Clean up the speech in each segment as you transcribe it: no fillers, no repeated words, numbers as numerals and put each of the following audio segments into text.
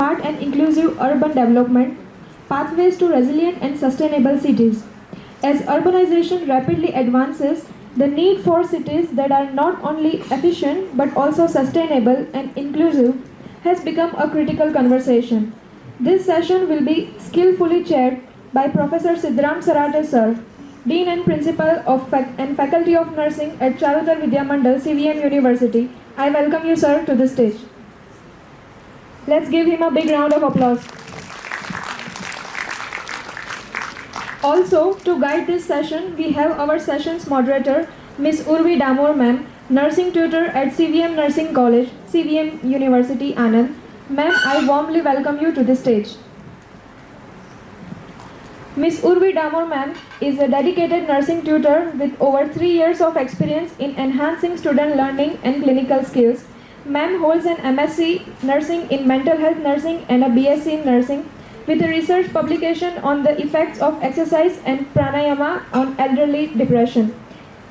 smart and inclusive urban development, pathways to resilient and sustainable cities. As urbanization rapidly advances, the need for cities that are not only efficient but also sustainable and inclusive has become a critical conversation. This session will be skillfully chaired by Professor Sidram Sarate Sir, Dean and Principal and Faculty of Nursing at Charutar Vidya Mandal, CVM University. I welcome you, sir, to the stage. Let's give him a big round of applause. Also, to guide this session, we have our session's moderator, Ms. Urvi Damor Ma'am, Nursing Tutor at CVM Nursing College, CVM University, Anand. Ma'am, I warmly welcome you to the stage. Ms. Urvi Damor Ma'am is a dedicated nursing tutor with over 3 years of experience in enhancing student learning and clinical skills. Ma'am holds an MSc Nursing in Mental Health Nursing and a BSc in Nursing with a research publication on the effects of exercise and pranayama on elderly depression.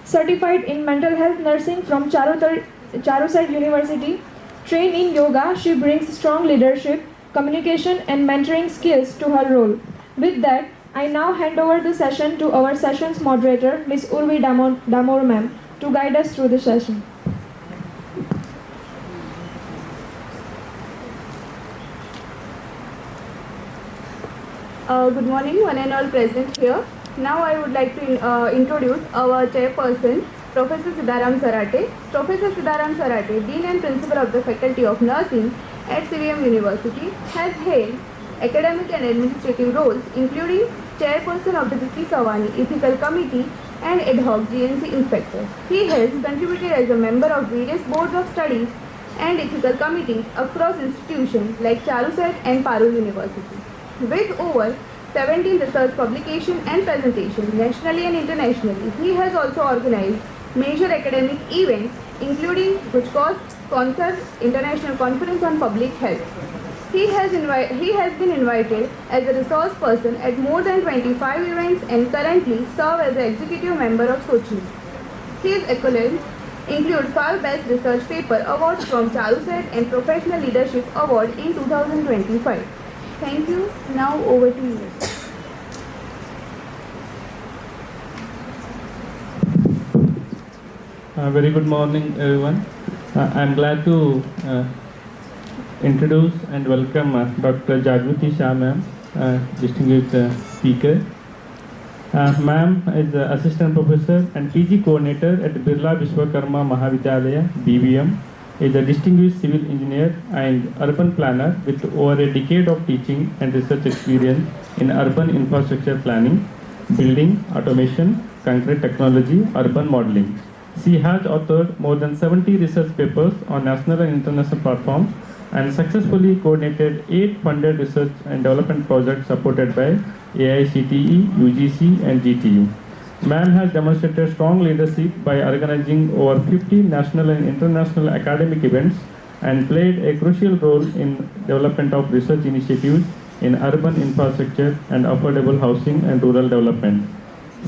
Certified in Mental Health Nursing from Charusar University, trained in yoga, she brings strong leadership, communication and mentoring skills to her role. With that, I now hand over the session to our session's moderator, Ms. Urvi Damor Ma'am, to guide us through the session. Good morning, one and all present here. Now I would like to introduce our chairperson, Professor Sidharam Sarate. Professor Sidharam Sarate, Dean and Principal of the Faculty of Nursing at CVM University, has held academic and administrative roles including chairperson of the Vicky Savani Ethical Committee and ad hoc GNC inspector. He has contributed as a member of various boards of studies and ethical committees across institutions like Charusat and Parul University. With over 17 research publications and presentations nationally and internationally, he has also organized major academic events including Gujarat Concert International Conference on Public Health. He has been invited as a resource person at more than 25 events and currently serves as the executive member of SOCHNI. His accolades include 5 Best Research Paper Awards from Charusat and Professional Leadership Award in 2025. Thank you. Now over to you. Very good morning, everyone. I'm glad to introduce and welcome Dr. Jagruti Shah ma'am, distinguished speaker. Ma'am is assistant professor and PG coordinator at Birla Vishwakarma Mahavidyalaya, BVM, is a distinguished civil engineer and urban planner with over a decade of teaching and research experience in urban infrastructure planning, building, automation, concrete technology, urban modeling. She has authored more than 70 research papers on national and international platforms and successfully coordinated 8 funded research and development projects supported by AICTE, UGC and GTU. Ma'am has demonstrated strong leadership by organizing over 50 national and international academic events and played a crucial role in development of research initiatives in urban infrastructure and affordable housing and rural development.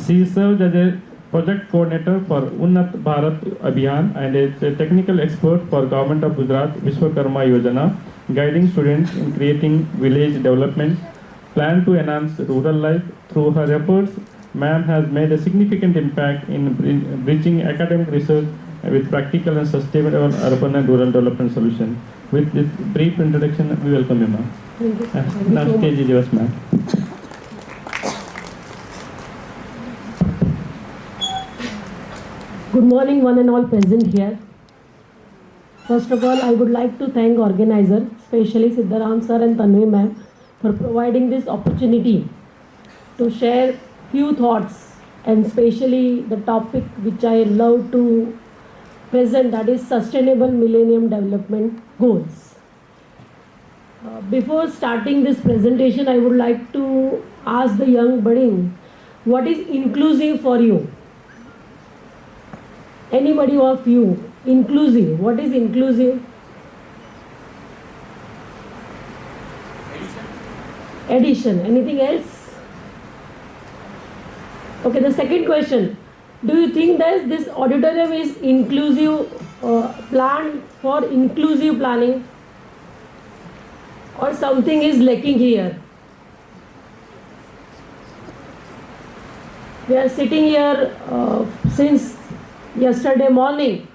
She served as a project coordinator for Unnat Bharat Abhiyan and is a technical expert for Government of Gujarat Vishwakarma Yojana, guiding students in creating village development, plan to enhance rural life. Through her efforts, Ma'am has made a significant impact in bridging academic research with practical and sustainable urban and rural development solutions. With this brief introduction, we welcome you, ma'am. Thank you. Now stage is yours, ma'am. Good morning, one and all present here. First of all, I would like to thank organizer, especially Sidharam sir and Tanvi ma'am, for providing this opportunity to share few thoughts and especially the topic which I love to present, that is Sustainable Millennium Development Goals. Before starting this presentation, I would like to ask the young budding, what is inclusive for you? Anybody of you, inclusive, what is inclusive? Addition. Anything else? Okay, the second question. Do you think that this auditorium is inclusive, planned for inclusive planning? or something is lacking here. We are sitting here since yesterday morning.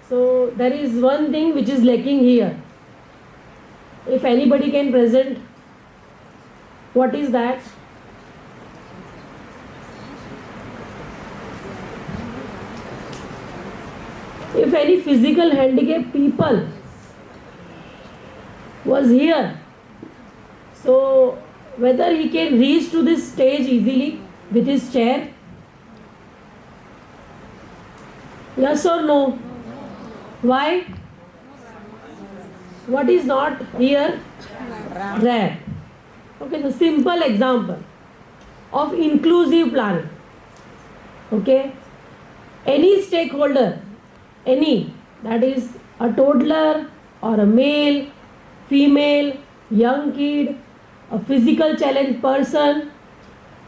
So there is one thing which is lacking here. If anybody can present, what is that? If any physical handicapped people was here, so whether he can reach to this stage easily with his chair? Yes or no? Why? What is not here? Ramp. Okay, so simple example of inclusive planning. Okay, any stakeholder, any, that is a toddler or a male, female, young kid, a physical challenged person,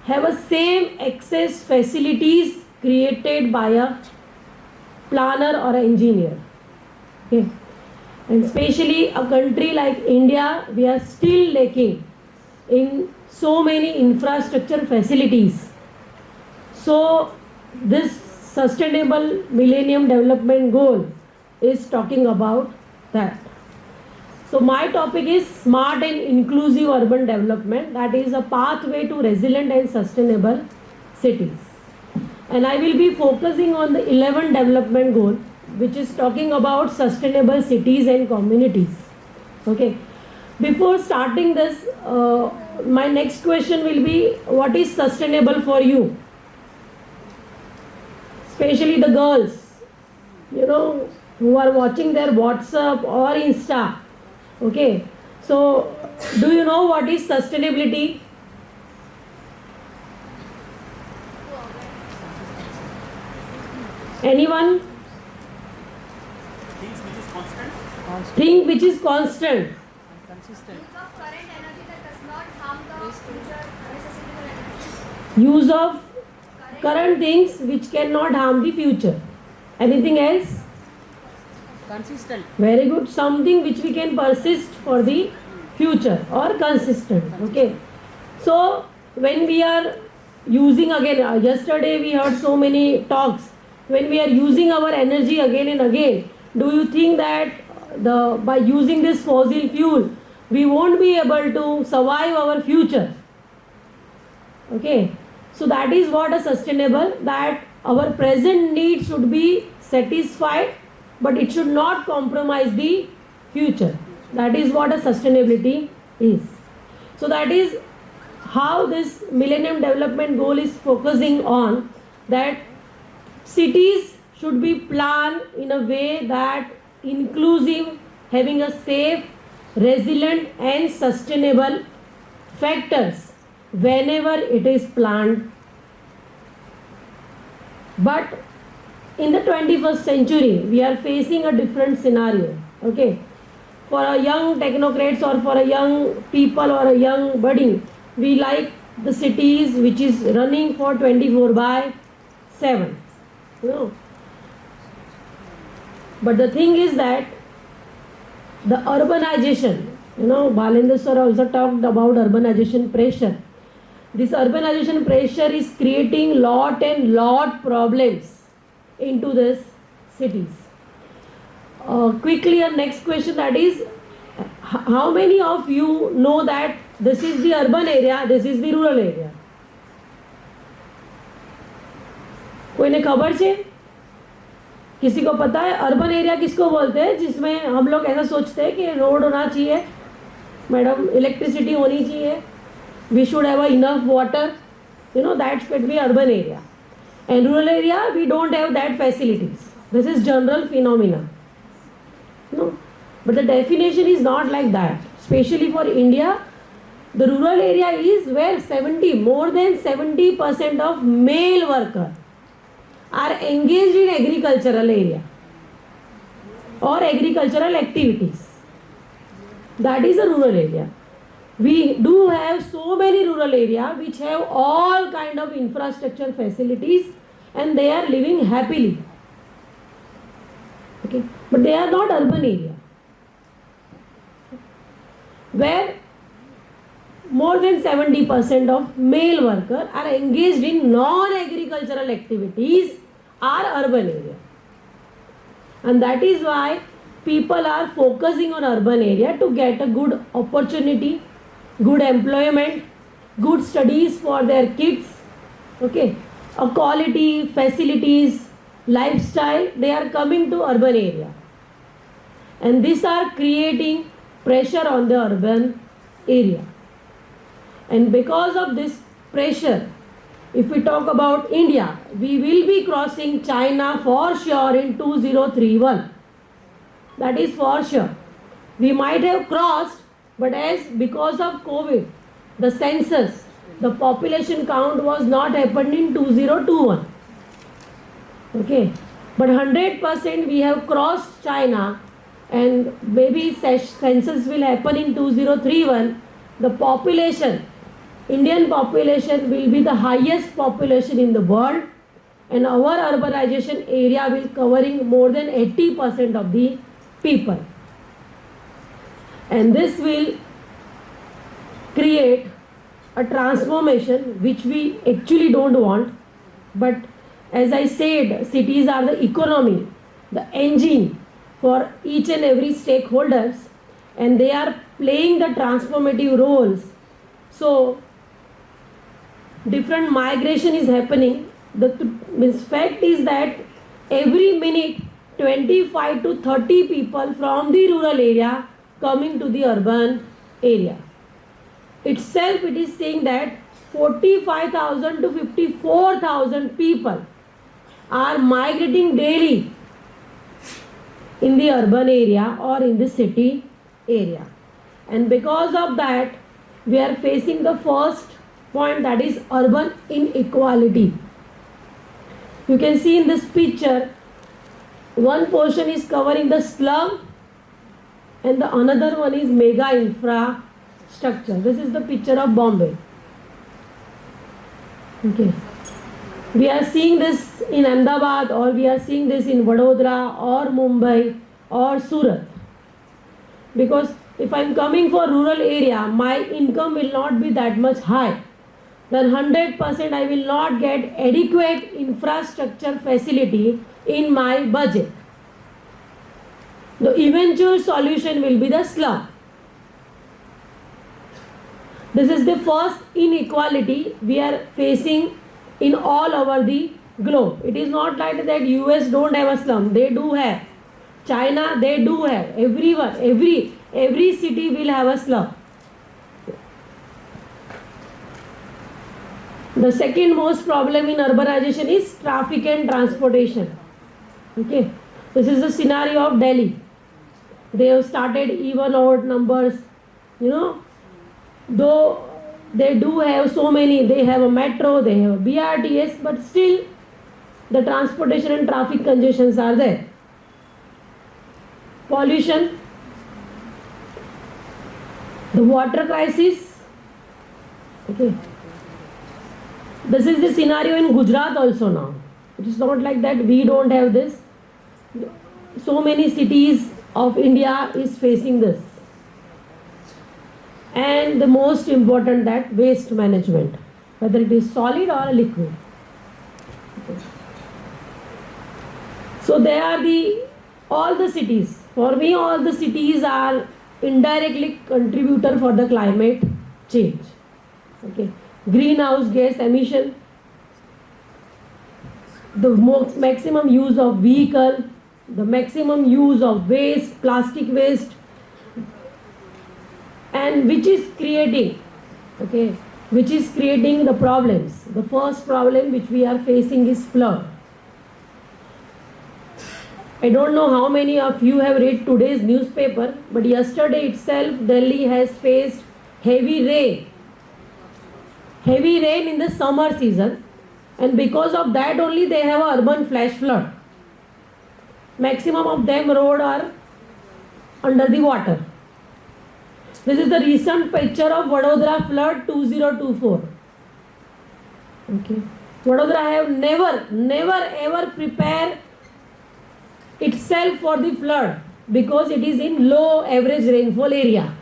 have a same access facilities created by a planner or an engineer. Okay. And especially a country like India, we are still lacking in so many infrastructure facilities. So this Sustainable Millennium Development Goal is talking about that. So my topic is smart and inclusive urban development, that is a pathway to resilient and sustainable cities. And I will be focusing on the 11 development goal, which is talking about sustainable cities and communities. Okay. Before starting this, my next question will be, what is sustainable for you? Especially the girls, who are watching their WhatsApp or Insta. Okay. So, do you know what is sustainability? Anyone? Things which is constant. Thing which is constant. And consistent. Use of current energy that does not harm the future necessity. Use of current things which cannot harm the future. Anything else? Consistent. Very good. Something which we can persist for the future or consistent. Okay. So when we are using again, yesterday we heard so many talks. When we are using our energy again and again, do you think that by using this fossil fuel, we won't be able to survive our future? Okay. So that is what a sustainable, that our present need should be satisfied, but it should not compromise the future. That is what a sustainability is. So that is how this Millennium Development Goal is focusing on, that cities should be planned in a way that inclusive, having a safe, resilient and sustainable factors whenever it is planned. But in the 21st century, we are facing a different scenario. Okay, for a young technocrats or for a young people or a young budding, we like the cities which is running for 24/7. But the thing is that the urbanization, Balendra sir also talked about urbanization pressure. This urbanization pressure is creating lot and lot problems into these cities. Quickly, our next question, that is, how many of you know that this is the urban area, this is the rural area? कोई खबर है? किसी को पता है urban area किसको बोलते हैं? जिसमें हम लोग ऐसा सोचते हैं कि रोड होना चाहिए, मैडम इलेक्ट्रिसिटी होनी चाहिए, we should have enough water, that should be urban area. And rural area, we don't have that facilities. This is general phenomena. But the definition is not like that. Especially for India, the rural area is where more than 70% of male workers are engaged in agricultural area or agricultural activities. That is a rural area. We do have so many rural areas which have all kind of infrastructure facilities and they are living happily. Okay, but they are not urban area. where more than 70% of male workers are engaged in non-agricultural activities are urban area. And that is why people are focusing on urban area to get a good opportunity, good employment, good studies for their kids, okay, a quality, facilities, lifestyle, they are coming to urban area. And these are creating pressure on the urban area. And because of this pressure, if we talk about India, we will be crossing China for sure in 2031. That is for sure. We might have crossed, but because of COVID, the census, the population count was not happened in 2021. Okay, but 100% we have crossed China, and maybe census will happen in 2031. The population, Indian population will be the highest population in the world, and our urbanization area will covering more than 80% of the people. And this will create a transformation which we actually don't want. But as I said, cities are the economy, the engine for each and every stakeholders, and they are playing the transformative roles. So different migration is happening. The fact is that every minute 25 to 30 people from the rural area coming to the urban area. Itself it is saying that 45,000 to 54,000 people are migrating daily in the urban area or in the city area. And because of that, we are facing the first point, that is urban inequality. You can see in this picture, one portion is covering the slum and the another one is mega infrastructure. This is the picture of Bombay. Okay. We are seeing this in Ahmedabad, or we are seeing this in Vadodara or Mumbai or Surat. Because if I am coming for rural area, my income will not be that much high. Then 100% I will not get adequate infrastructure facility in my budget. The eventual solution will be the slum. This is the first inequality we are facing in all over the globe. It is not like that US don't have a slum. They do have. China, they do have. Everyone, every city will have a slum. The second most problem in urbanization is traffic and transportation. Okay, this is the scenario of Delhi. They have started even odd numbers, though they do have so many. They have a metro, they have a BRTS, but still the transportation and traffic congestions are there. Pollution, the water crisis. Okay, this is the scenario in Gujarat also now. It is not like that we don't have this. So many cities of India is facing this. And the most important, that waste management, whether it is solid or liquid. Okay. So they are all the cities. For me, all the cities are indirectly contributor for the climate change. Okay. Greenhouse gas emission, the maximum use of vehicle, the maximum use of waste, plastic waste, and which is creating the problems. The first problem which we are facing is flood. I don't know how many of you have read today's newspaper, but yesterday itself Delhi has faced heavy rain in the summer season, and because of that only they have an urban flash flood. Maximum of them road are under the water. This is the recent picture of Vadodara flood 2024. Okay. Vadodara have never ever prepared itself for the flood because it is in low average rainfall area.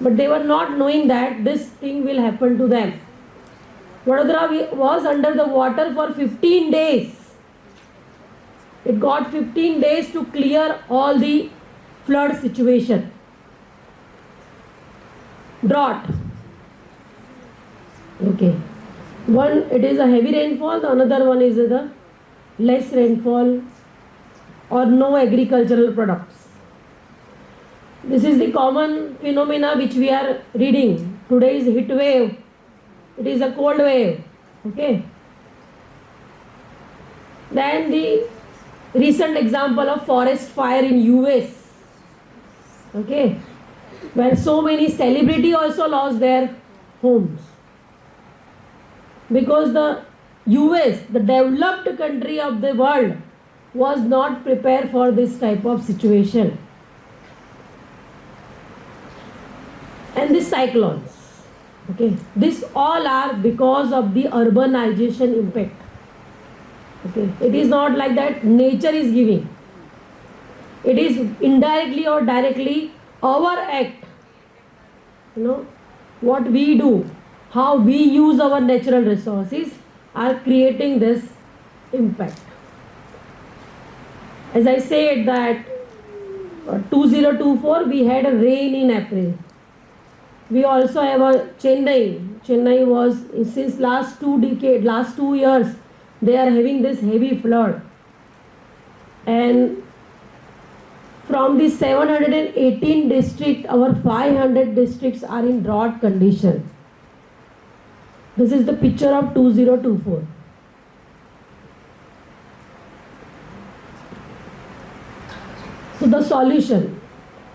but they were not knowing that this thing will happen to them. Vadodara was under the water for 15 days. It got 15 days to clear all the flood situation. Drought. Okay. One, it is a heavy rainfall, the another one is the less rainfall or no agricultural products. This is the common phenomena which we are reading. Today is heat wave. It is a cold wave. Okay. Then the recent example of forest fire in US. Okay. Where so many celebrities also lost their homes. Because the US, the developed country of the world, was not prepared for this type of situation. And the cyclones. Okay. This all are because of the urbanization impact. Okay. It is not like that nature is giving. It is indirectly or directly our act. You know, what we do, how we use our natural resources are creating this impact. As I said that 2024 we had a rain in April. We also have a Chennai. Chennai was, since last 2 years, they are having this heavy flood. And from the 718 districts, our 500 districts are in drought condition. This is the picture of 2024. So the solution,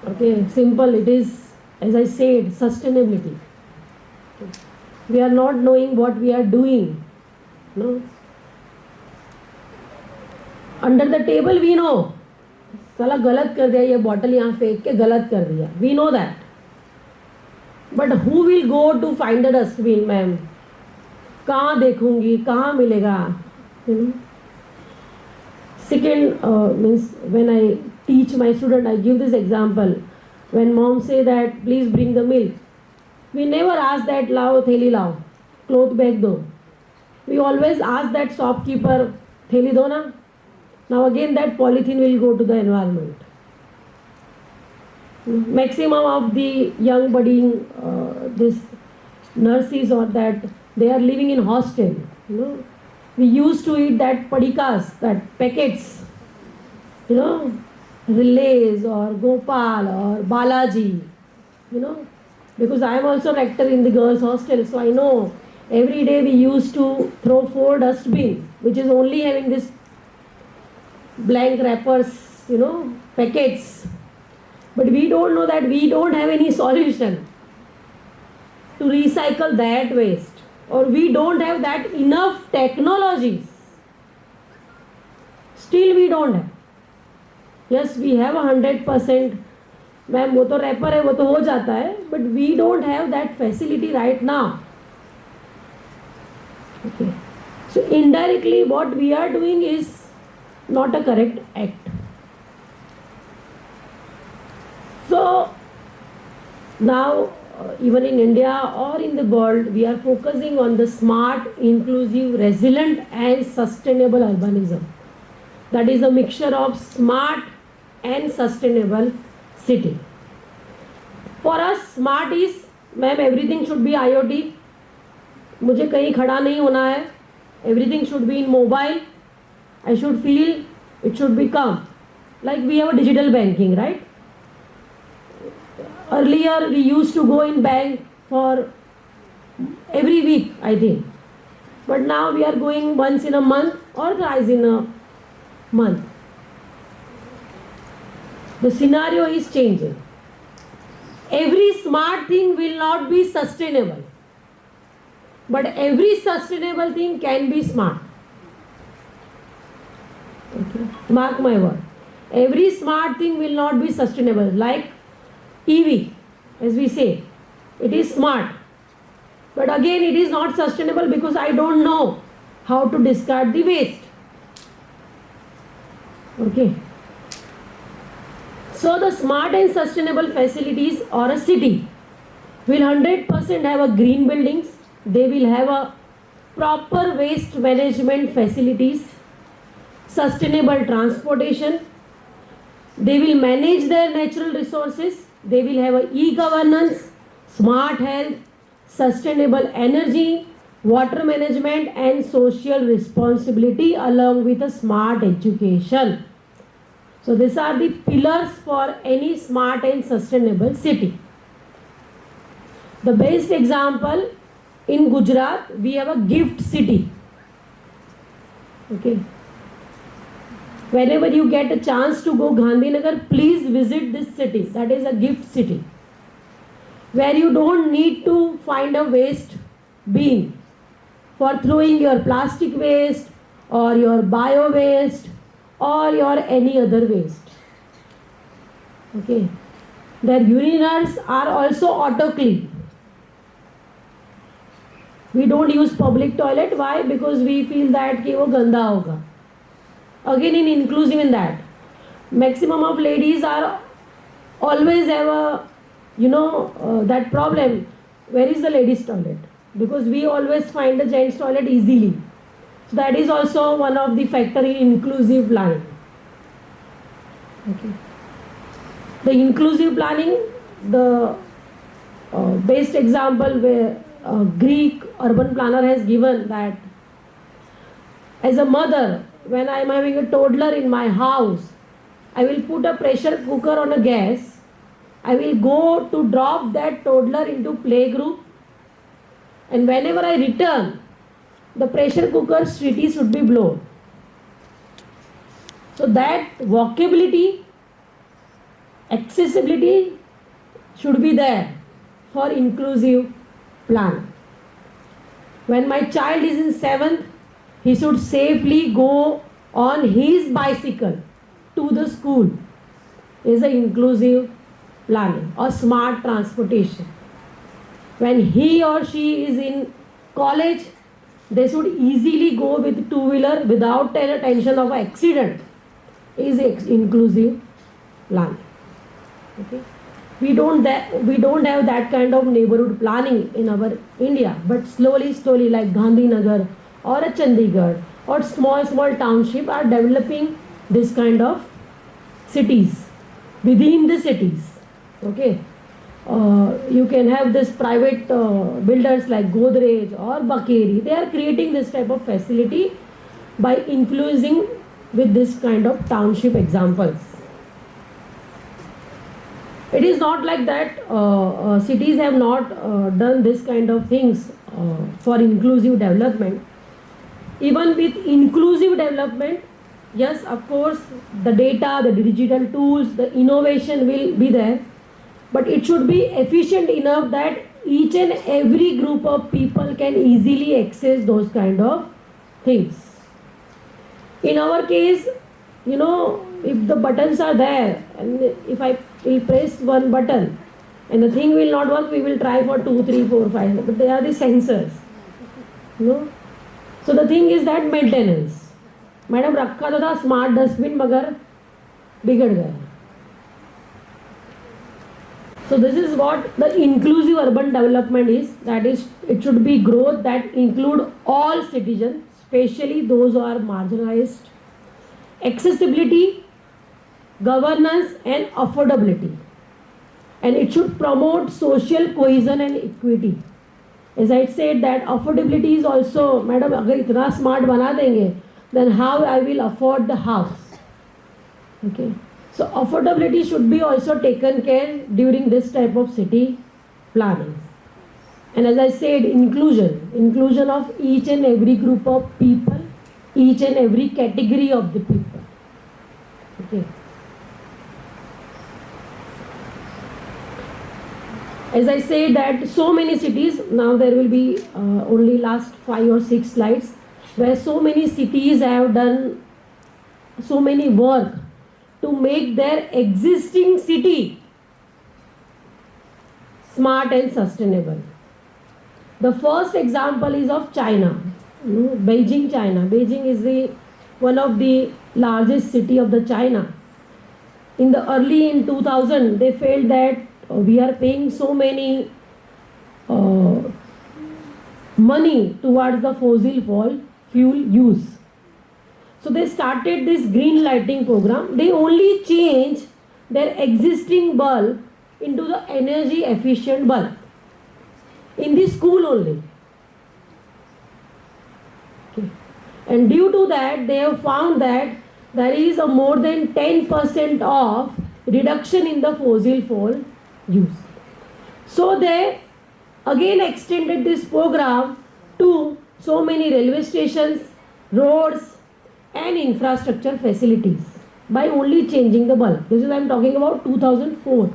okay, simple, it is, as I said, sustainability. We are not knowing what we are doing. No. Under the table we know. साला गलत कर दिया, ये bottle यहाँ फेंक के गलत कर दिया. We know that. But who will go to find the dustbin, ma'am? कहाँ देखूंगी, कहाँ मिलेगा? Second, means when I teach my student, I give this example. When mom say that please bring the milk, we never ask that lao theli lao, cloth bag do. We always ask that shopkeeper theli do na. Now again that polythene will go to the environment. Maximum of the young budding this nurses or that they are living in hostel. You know, we used to eat that padikas, that packets. You know, Relays or Gopal or Balaji, you know, because I am also rector in the girls hostel, so I know every day we used to throw 4 dustbin, which is only having this blank wrappers, you know, packets. But we don't know that we don't have any solution to recycle that waste, or we don't have that enough technologies. Still we don't have. Yes, we have 100%. Ma'am वो तो wrapper है, वो तो हो जाता है, but we don't have that facility right now. Okay. So indirectly what we are doing is not a correct act. So now even in India or in the world, we are focusing on the smart, inclusive, resilient and sustainable urbanism. That is a mixture of smart and sustainable city. For us, smart is, ma'am, everything should be IoT. मुझे कहीं खड़ा नहीं होना है. Everything should be in mobile. I should feel it should become like we have a digital banking, right? Earlier we used to go in bank for every week, I think. But now we are going once in a month or thrice in a month. The scenario is changing. Every smart thing will not be sustainable, but every sustainable thing can be smart. Okay. Mark my word. Every smart thing will not be sustainable. Like EV, as we say, it is smart, but again it is not sustainable because I don't know how to discard the waste. Okay. So the smart and sustainable facilities or a city will 100% have a green buildings. They will have a proper waste management facilities, sustainable transportation. They will manage their natural resources. They will have a e-governance, smart health, sustainable energy, water management and social responsibility along with a smart education. So these are the pillars for any smart and sustainable city. The best example, in Gujarat, we have a gift city. Okay. Whenever you get a chance to go Gandhinagar, please visit this city. That is a gift city. Where you don't need to find a waste bin for throwing your plastic waste or your bio waste or your any other waste. Okay. Their urinals are also auto clean. We don't use public toilet. Why? Because we feel that कि वो गंदा होगा. Again, in inclusive in that, maximum of ladies are always have a that problem. Where is the ladies' toilet? Because we always find the gents' toilet easily. So that is also one of the factor in inclusive planning. Okay. The inclusive planning, the best example where Greek urban planner has given that as a mother, when I am having a toddler in my house, I will put a pressure cooker on a gas. I will go to drop that toddler into playgroup, and whenever I return, the pressure cooker city should be blown. So that walkability, accessibility should be there for inclusive plan. When my child is in 7th, he should safely go on his bicycle to the school. Is an inclusive planning or smart transportation. When he or she is in college, they should easily go with two-wheeler without tension of accident. Is inclusive planning. Okay. We don't have that kind of neighborhood planning in our India, but slowly like Gandhinagar or a Chandigarh or small township are developing this kind of cities within the cities. Okay. You can have this private builders like Godrej or Bakeri. They are creating this type of facility by influencing with this kind of township examples. It is not like that cities have not done this kind of things for inclusive development. Even with inclusive development, yes, of course, the data, the digital tools, the innovation will be there, but it should be efficient enough that each and every group of people can easily access those kind of things. In our case, if the buttons are there and if I will press one button and the thing will not work, we will try for 2, 3, 4, 5, but they are the sensors. So the thing is that maintenance. Madam रखा तो था smart dustbin मगर बिगड़ गया. So this is what the inclusive urban development is. That is, it should be growth that include all citizens, especially those who are marginalized. Accessibility, governance and affordability. And it should promote social cohesion and equity. As I said that affordability is also, madam, अगर इतना smart बना देंगे, then how I will afford the house? Okay. So affordability should be also taken care during this type of city planning. And as I said, inclusion of each and every group of people, each and every category of the people. Okay. As I said that so many cities, now there will be only last 5 or 6 slides, where so many cities have done so many work to make their existing city smart and sustainable. The first example is of China, Beijing, China. Beijing is one of the largest city of the China. In 2000, they felt that we are paying so many money towards the fossil fuel use. So they started this green lighting program. They only changed their existing bulb into the energy efficient bulb in the school only. Okay. And due to that, they have found that there is a more than 10% of reduction in the fossil fuel use. So they again extended this program to so many railway stations, roads and infrastructure facilities by only changing the bulb. This is I am talking about 2004.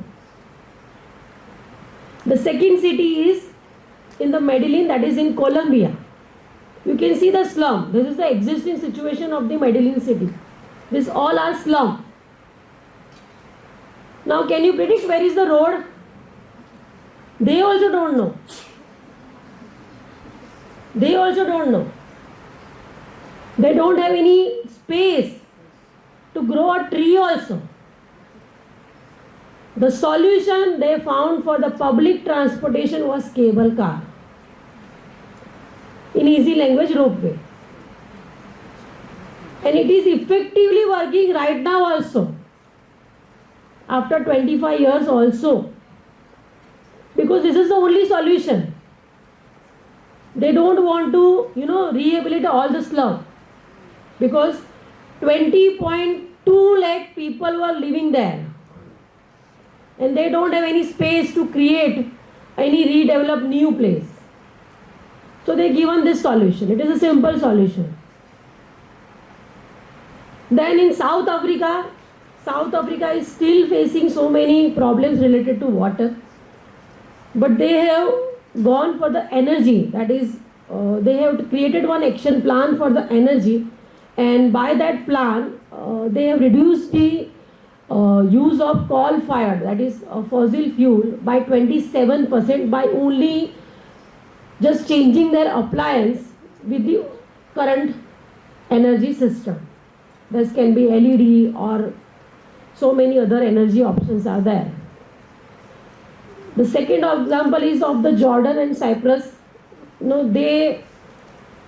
The second city is in the Medellin, that is in Colombia. You can see the slum. This is the existing situation of the Medellin city. This all are slum. Now can you predict where is the road? They also don't know. They also don't know. They don't have any space to grow a tree also. The solution they found for the public transportation was cable car. In easy language, ropeway. And it is effectively working right now also. After 25 years also. Because this is the only solution. They don't want to, rehabilitate all the slum. Because 20.2 lakh people were living there. And they don't have any space to create any redevelop new place. So they given this solution. It is a simple solution. Then in South Africa is still facing so many problems related to water. But they have gone for the energy. That is, they have created one action plan for the energy. And by that plan, they have reduced the use of coal-fired, that is fossil fuel, by 27% by only just changing their appliance with the current energy system. This can be LED or so many other energy options are there. The second example is of the Jordan and Cyprus. What they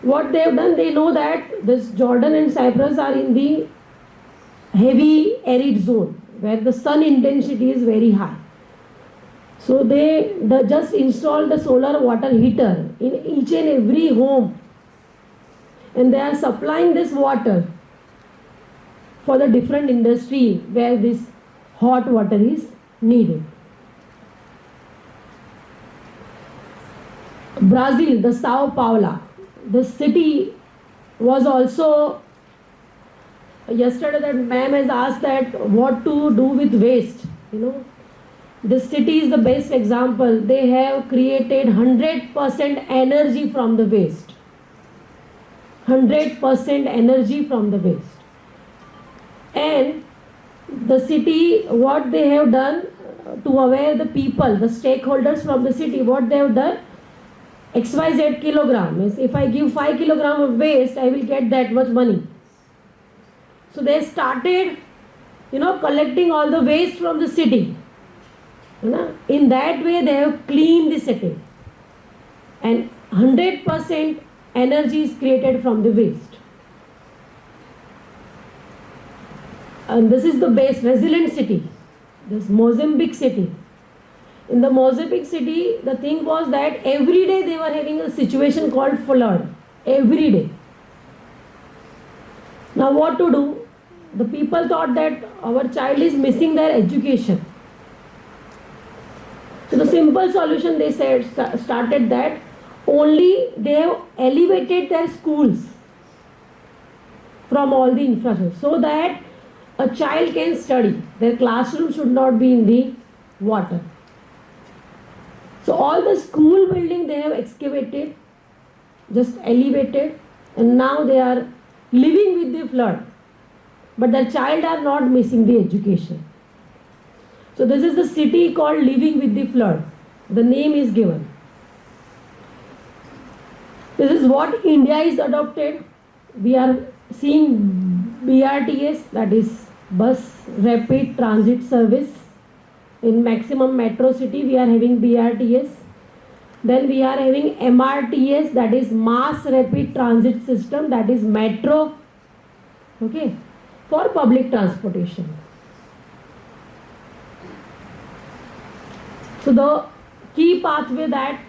have done, they know that this Jordan and Cyprus are in the heavy arid zone where the sun intensity is very high. So they just installed the solar water heater in each and every home, and they are supplying this water for the different industry where this hot water is needed. Brazil, the Sao Paulo, the city was also, yesterday that ma'am has asked that what to do with waste. This city is the best example. They have created 100% energy from the waste. 100% energy from the waste. And the city, what they have done to aware the people, the stakeholders from the city, what they have done, XYZ kilogram is, if I give 5 kilogram of waste, I will get that much money. So they started, collecting all the waste from the city. In that way, they have cleaned the city. And 100% energy is created from the waste. And this is the best resilient city. This Mozambique city. In the Mozambique city, the thing was that every day they were having a situation called flood. Every day. Now what to do? The people thought that our child is missing their education. So the simple solution they said, started that only they have elevated their schools from all the infrastructure so that a child can study. Their classroom should not be in the water. So all the school building they have excavated, just elevated, and now they are living with the flood. But their child are not missing the education. So this is the city called Living with the Flood. The name is given. This is what India is adopted. We are seeing BRTS, that is Bus Rapid Transit Service. In maximum metro city, we are having BRTS. Then we are having MRTS, that is Mass Rapid Transit System, that is metro, okay, for public transportation. So the key pathway that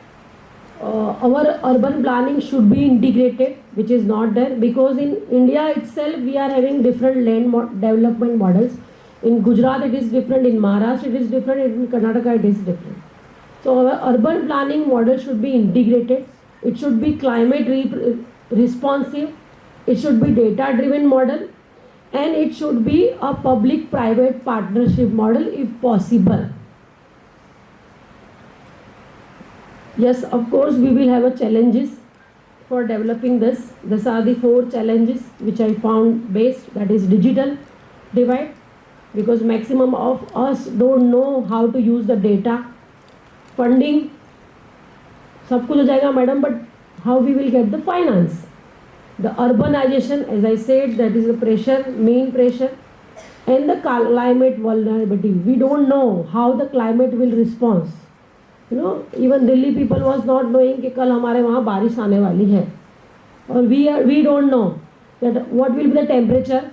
our urban planning should be integrated, which is not there, because in India itself we are having different development models. In Gujarat it is different, in Maharashtra it is different, in Karnataka it is different. So our urban planning model should be integrated. It should be climate responsive. It should be data driven model, and it should be a public private partnership model if possible. Yes, of course we will have a challenges for developing this. These are the 4 challenges which I found based, that is digital divide, because maximum of us don't know how to use the data. Funding, सब कुछ हो जाएगा madam, but how we will get the finance? The urbanization, as I said, that is the pressure, main pressure, and the climate vulnerability. We don't know how the climate will respond. You know, even Delhi people was not knowing कि कल हमारे वहाँ बारिश आने वाली है, और we don't know that what will be the temperature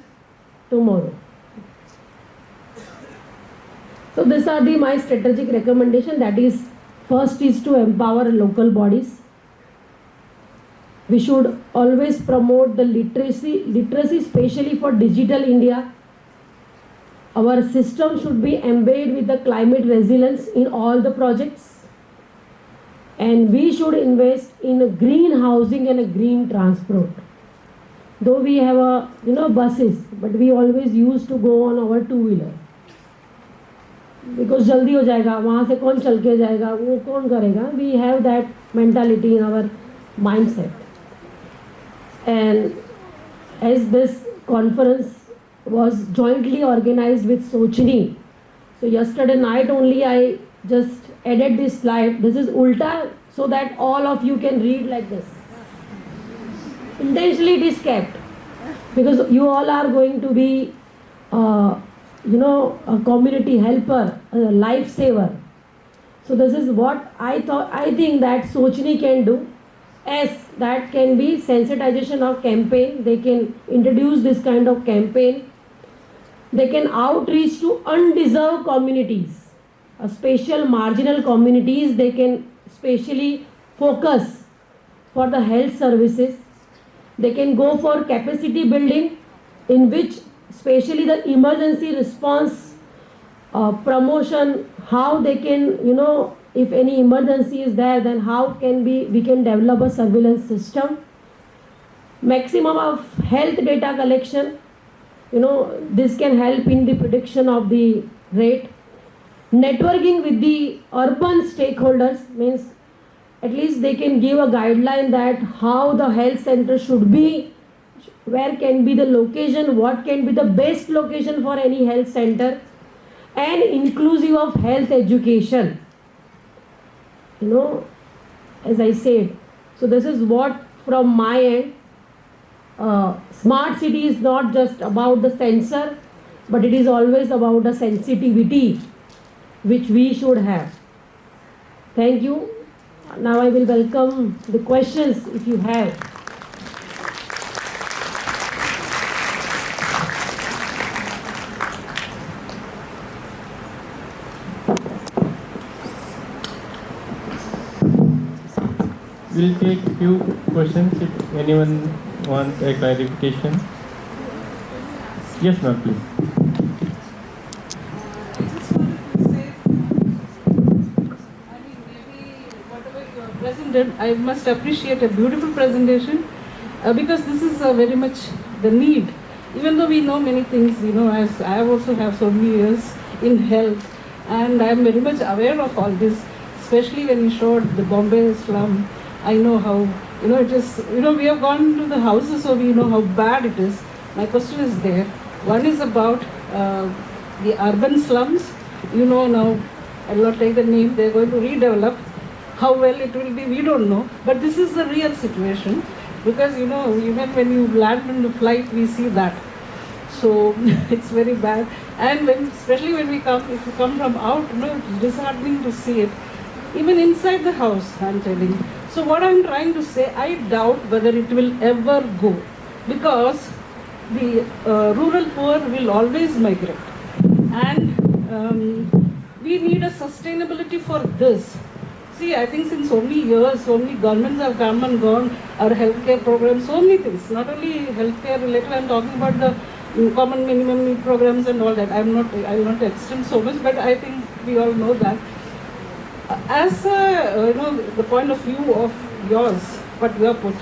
tomorrow. So these are my strategic recommendation. That is, first is to empower local bodies. We should always promote the literacy especially for digital India. Our system should be embedded with the climate resilience in all the projects. And we should invest in a green housing and a green transport. Though we have buses, but we always used to go on our two-wheeler. Because जल्दी हो जाएगा, वहाँ से कौन चल के जाएगा, वो कौन करेगा? We have that mentality in our mindset. And as this conference was jointly organized with SOCHNI, so yesterday night only I just added this slide. This is ulta, so that all of you can read like this. Intentionally it is kept, because you all are going to be a community helper, a lifesaver. So this is what I think that SOCHNI can do. S, that can be sensitization of campaign. They can introduce this kind of campaign. They can outreach to undeserved communities, special marginal communities. They can specially focus for the health services. They can go for capacity building, in which especially the emergency response promotion, how they can, if any emergency is there, then how can we can develop a surveillance system. Maximum of health data collection, this can help in the prediction of the rate. Networking with the urban stakeholders, means at least they can give a guideline that how the health center should be, where can be the location, what can be the best location for any health center, and inclusive of health education. As I said, so this is what from my end. Smart city is not just about the sensor, but it is always about the sensitivity which we should have. Thank you. Now I will welcome the questions if you have. We'll take few questions if anyone wants a clarification. Yes, ma'am, please. I must appreciate a beautiful presentation because this is very much the need. Even though we know many things, as I also have so many years in health, and I am very much aware of all this, especially when you showed the Bombay slum. I know how, it is, we have gone to the houses, so we know how bad it is. My question is there. One is about the urban slums. Now, I will not take the name, they are going to redevelop. How well it will be, we don't know. But this is the real situation, because, even when you land on the flight, we see that. So, it's very bad. And especially when if you come from out, it's disheartening to see it. even inside the house, I'm telling. So what I'm trying to say, I doubt whether it will ever go, because the rural poor will always migrate, and we need a sustainability for this. See, I think since so many years, so many governments have come and gone, our healthcare programs, so many things, not only healthcare related, I'm talking about the common minimum need programs and all that. I will not extend so much, but I think we all know that. As the point of view of yours, what you have put,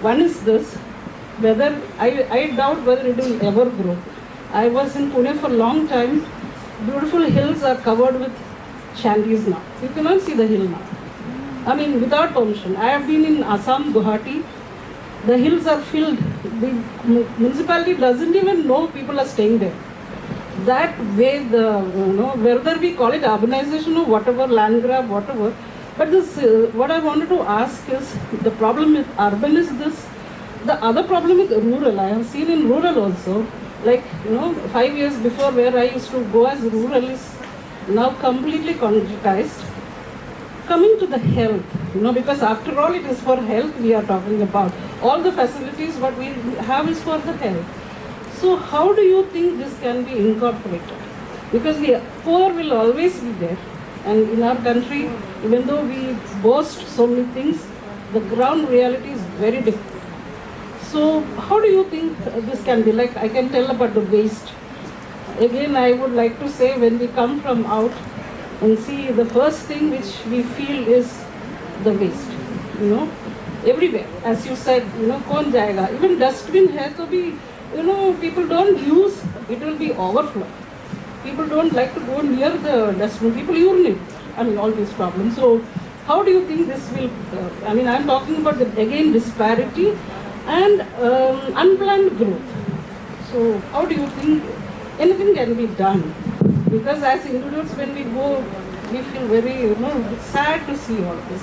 one is this, whether I doubt whether it will ever grow. I was in Pune for a long time. Beautiful hills are covered with shanties now. You cannot see the hill now. I mean, without permission. I have been in Assam, Guwahati. The hills are filled. The municipality doesn't even know people are staying there. That way, whether we call it urbanization or whatever, land grab, whatever. But this, what I wanted to ask is, the problem with urban is this. The other problem with rural, I have seen in rural also, like 5 years before, where I used to go as rural is now completely concretized. Coming to the health, because after all it is for health we are talking about. All the facilities what we have is for the health. So how do you think this can be incorporated? Because the poor will always be there. And in our country, even though we boast so many things, the ground reality is very different. So how do you think this can be? Like, I can tell about the waste. Again, I would like to say, when we come from out and see, the first thing which we feel is the waste, everywhere. As you said, kaun jayega. Even dustbin hai to bhi, people don't use, it will be overflow. People don't like to go near the dustbin. People urinate. I mean, all these problems. So how do you think this will, I'm talking about again disparity and unplanned growth. So how do you think anything can be done? Because as individuals, when we go, we feel very sad to see all this.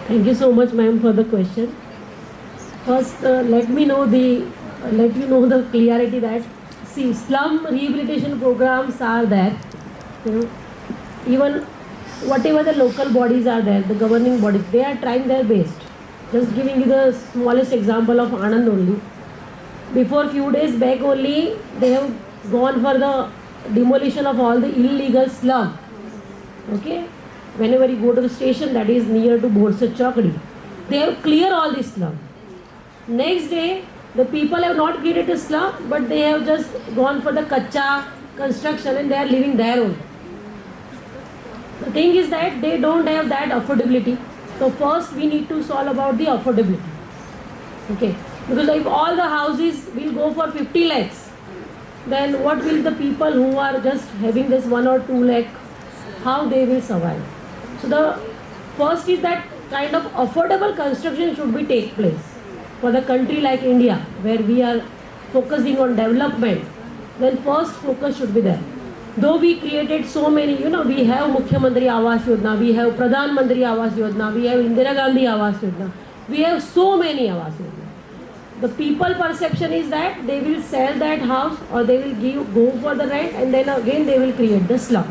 Thank you so much, ma'am, for the question. First, let you know the clarity that, see, slum rehabilitation programs are there. Even whatever the local bodies are there, the governing bodies, they are trying their best. Just giving you the smallest example of Anand only. Before few days back only, they have gone for the demolition of all the illegal slum. Okay? Whenever you go to the station that is near to Borsa Chowkdi, they have cleared all the slum. Next day, the people have not created a slum, but they have just gone for the kacha construction and they are living there only. The thing is that they don't have that affordability. So first we need to solve about the affordability. Okay? Because if all the houses will go for 50 lakhs, then what will the people who are just having this 1 or 2 lakh, how they will survive? So the first is that kind of affordable construction should be take place. For the country like India, where we are focusing on development, then first focus should be there. Though we created so many, we have Mukhyamantri Awas Yojana, we have Pradhan Mantri Awas Yojana, we have Indira Gandhi Awas Yojana, we have so many Awas Yojana. The people perception is that they will sell that house or they will go for the rent and then again they will create the slum.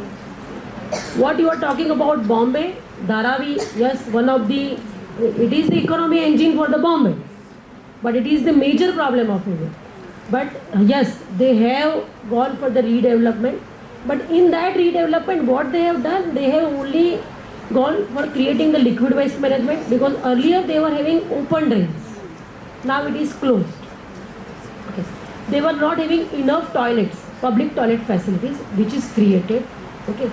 What you are talking about Bombay, Dharavi, yes, it is the economy engine for the Bombay, but it is the major problem of India. But yes, they have gone for the redevelopment. But in that redevelopment, what they have done, they have only gone for creating the liquid waste management, because earlier they were having open drains. Now it is closed. Okay. They were not having enough toilets, public toilet facilities, which is created. Okay.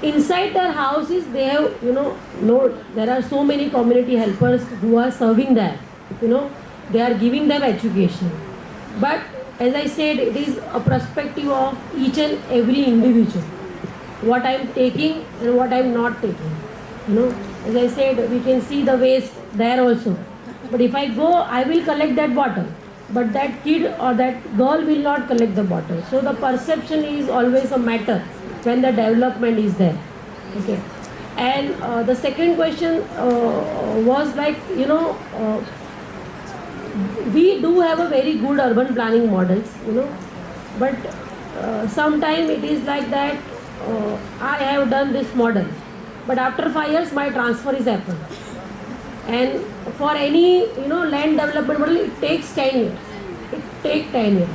Inside their houses, they have, there are so many community helpers who are serving there. They are giving them education. But as I said, it is a perspective of each and every individual. What I am taking and what I am not taking. As I said, we can see the waste there also. But if I go, I will collect that bottle. But that kid or that girl will not collect the bottle. So the perception is always a matter when the development is there. Okay. And the second question was like, we do have a very good urban planning models, but sometimes it is like that, I have done this model, but after 5 years my transfer is happened. And for any land development model, it takes 10 years. It takes 10 years.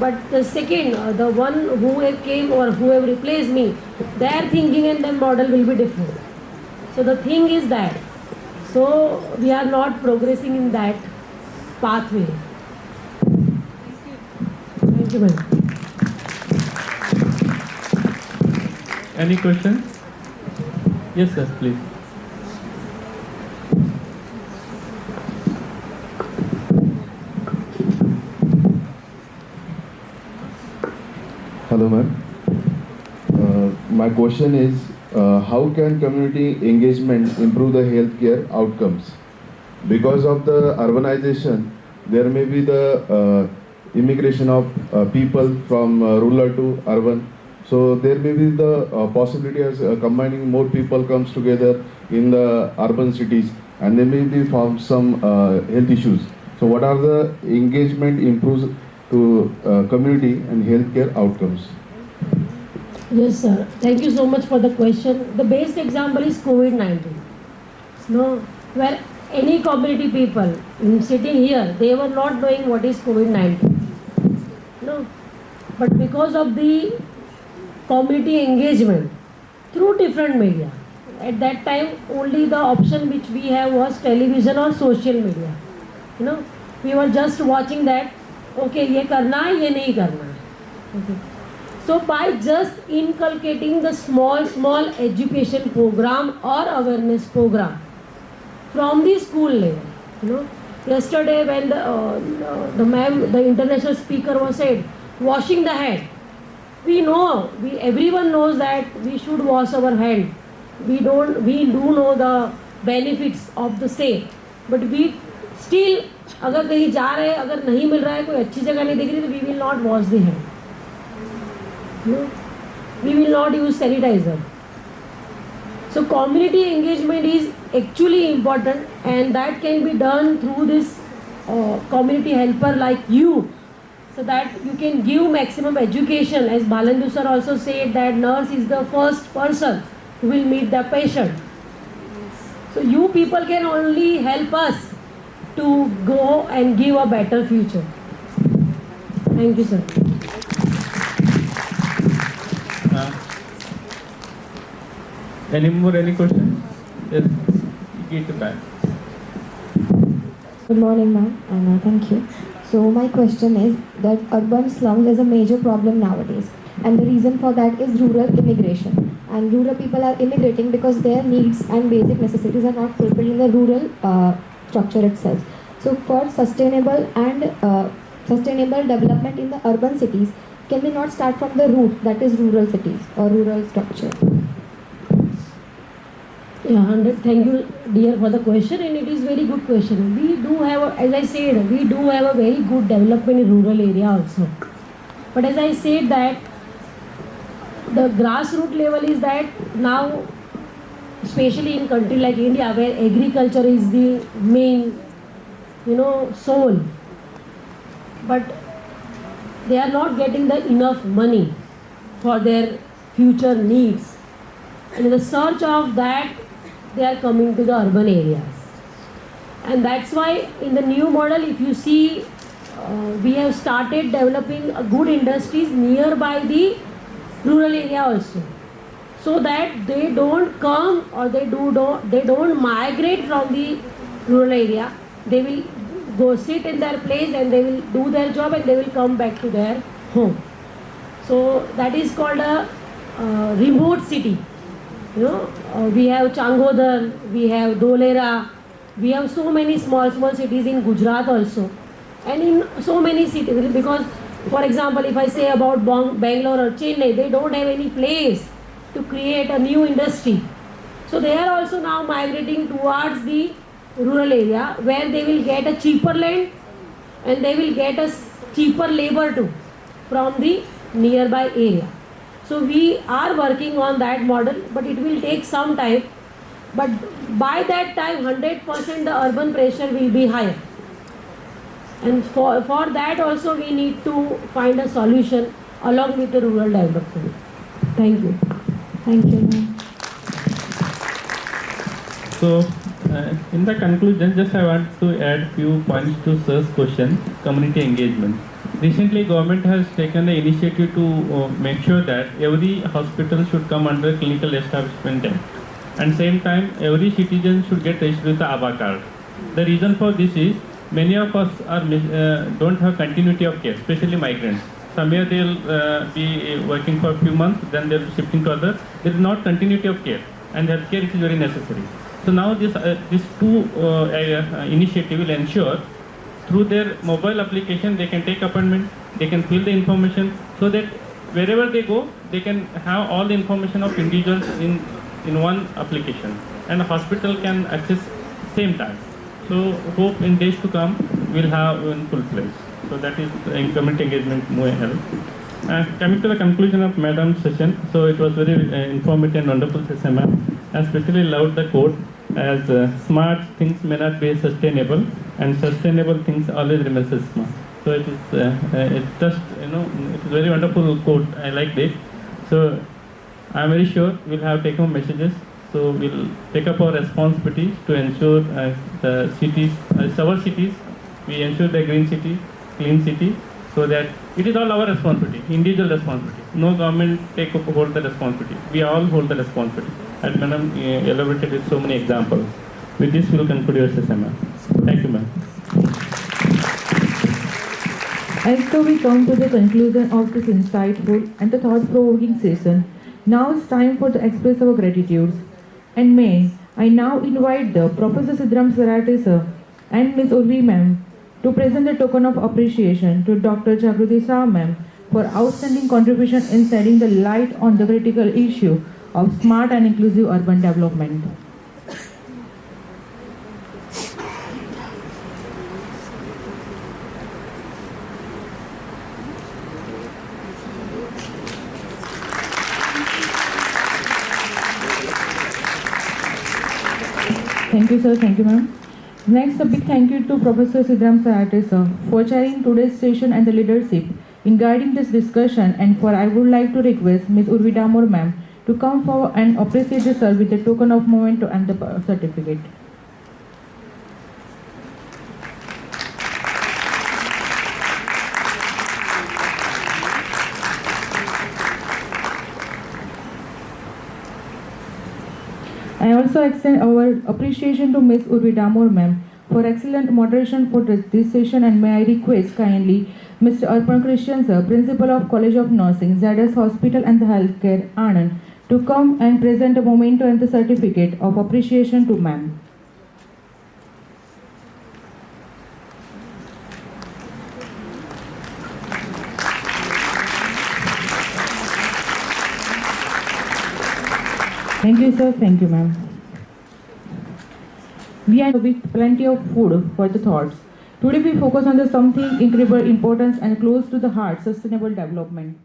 But the second, the one who have came or who have replaced me, their thinking and their model will be different. So the thing is that, so we are not progressing in that pathway. Thank you, ma'am. Any question? Yes, sir, please. Hello, ma'am. My question is, how can community engagement improve the healthcare outcomes? Because of the urbanization, there may be the immigration of people from rural to urban. So there may be the possibility as combining more people comes together in the urban cities, and there may be found some health issues. So what are the engagement improves to community and healthcare outcomes? Yes, sir. Thank you so much for the question. The best example is COVID-19. No, where any community people sitting here, they were not knowing what is COVID-19. No, but because of the community engagement through different media, at that time only the option which we have was television or social media. We were just watching that. Okay, ये करना है, ये नहीं करना है. Okay. So by just inculcating the small education program or awareness program from the school level, yesterday when the international speaker was said, washing the hand. Everyone knows that we should wash our hand. We do know the benefits of the same, but we still, अगर कहीं जा रहे हैं, अगर नहीं मिल रहा है, कोई अच्छी जगह नहीं दिख रही, तो we will not wash the hand. We will not use sanitizer. So community engagement is actually important, and that can be done through this community helper like you, so that you can give maximum education. As Balandu sir also said, that nurse is the first person who will meet the patient. So you people can only help us to go and give a better future. Thank you, sir. Any questions? Yes, get it back. Good morning, ma'am, and thank you. So my question is that urban slums is a major problem nowadays, and the reason for that is rural immigration. And rural people are immigrating because their needs and basic necessities are not fulfilled in the rural structure itself. So for sustainable development in the urban cities, can we not start from the root, that is rural cities or rural structure? Yeah, 100. Thank you, dear, for the question, and it is very good question. We do have, as I said, we do have a very good development in rural area also. But as I said that the grassroots level is that now, especially in country like India, where agriculture is the main, soul, but they are not getting the enough money for their future needs. And in the search of that, they are coming to the urban areas. And that's why in the new model, if you see, we have started developing good industries nearby the rural area also, so that they don't come or they don't migrate from the rural area. They will go sit in their place and they will do their job and they will come back to their home. So that is called a remote city. We have Changodar, we have Dholera, we have so many small cities in Gujarat also, and in so many cities. Because, for example, if I say about Bangalore or Chennai, they don't have any place to create a new industry. So they are also now migrating towards the rural area, where they will get a cheaper land and they will get a cheaper labor too from the nearby area. So we are working on that model, but it will take some time. But by that time, 100% the urban pressure will be higher. And for that also we need to find a solution along with the rural development. Thank you. Thank you, ma'am. So, in the conclusion, just I want to add few points to sir's question, community engagement. Recently, government has taken the initiative to make sure that every hospital should come under clinical establishment act. And same time, every citizen should get registered with the ABA card. The reason for this is many of us are don't have continuity of care, especially migrants. Somewhere they'll be working for a few months, then they're shifting to other. There is not continuity of care, and healthcare is very necessary. So now this two initiative will ensure through their mobile application they can take appointment, they can fill the information, so that wherever they go, they can have all the information of individuals in one application, and the hospital can access same time. So hope in days to come we'll have in full place. So that is community engagement more help. Coming to the conclusion of Madam's session, so it was very informative and wonderful session, ma'am. I especially loved the quote as smart things may not be sustainable, and sustainable things always remain smart. So it is it's just it is very wonderful quote. I liked it. So I am very sure we'll have take home messages. So we'll take up our responsibility to ensure the cities, our cities, we ensure the green city, clean city, so that it is all our responsibility, individual responsibility. No government hold the responsibility. We all hold the responsibility. And Madam elaborated with so many examples. With this, we will conclude your session, ma'am. Thank you, ma'am. And so we come to the conclusion of this insightful and the thought-provoking session. Now it's time for to express our gratitude. And may I now invite the Professor Siddharam Sarate sir and Ms. Urvi ma'am to present the token of appreciation to Dr. Jagruti Shah ma'am for outstanding contribution in shedding the light on the critical issue of smart and inclusive urban development. Thank you, sir. Thank you, ma'am. Next, a big thank you to Professor Siddharam Sarate, sir, for chairing today's session and the leadership in guiding this discussion. And for I would like to request Ms. Urvi Damor, ma'am, to come forward and appreciate the sir with a token of memento and the certificate. I also extend our appreciation to Ms. Urvi Damor ma'am for excellent moderation for this session, and may I request kindly Mr. Arpan Christian sir, Principal of College of Nursing, ZS Hospital and the Healthcare, Anand, to come and present a memento and the certificate of appreciation to ma'am. Thank you, sir. Thank you, ma'am. We are with plenty of food for the thoughts. Today we focus on the something incredible importance and close to the heart, sustainable development.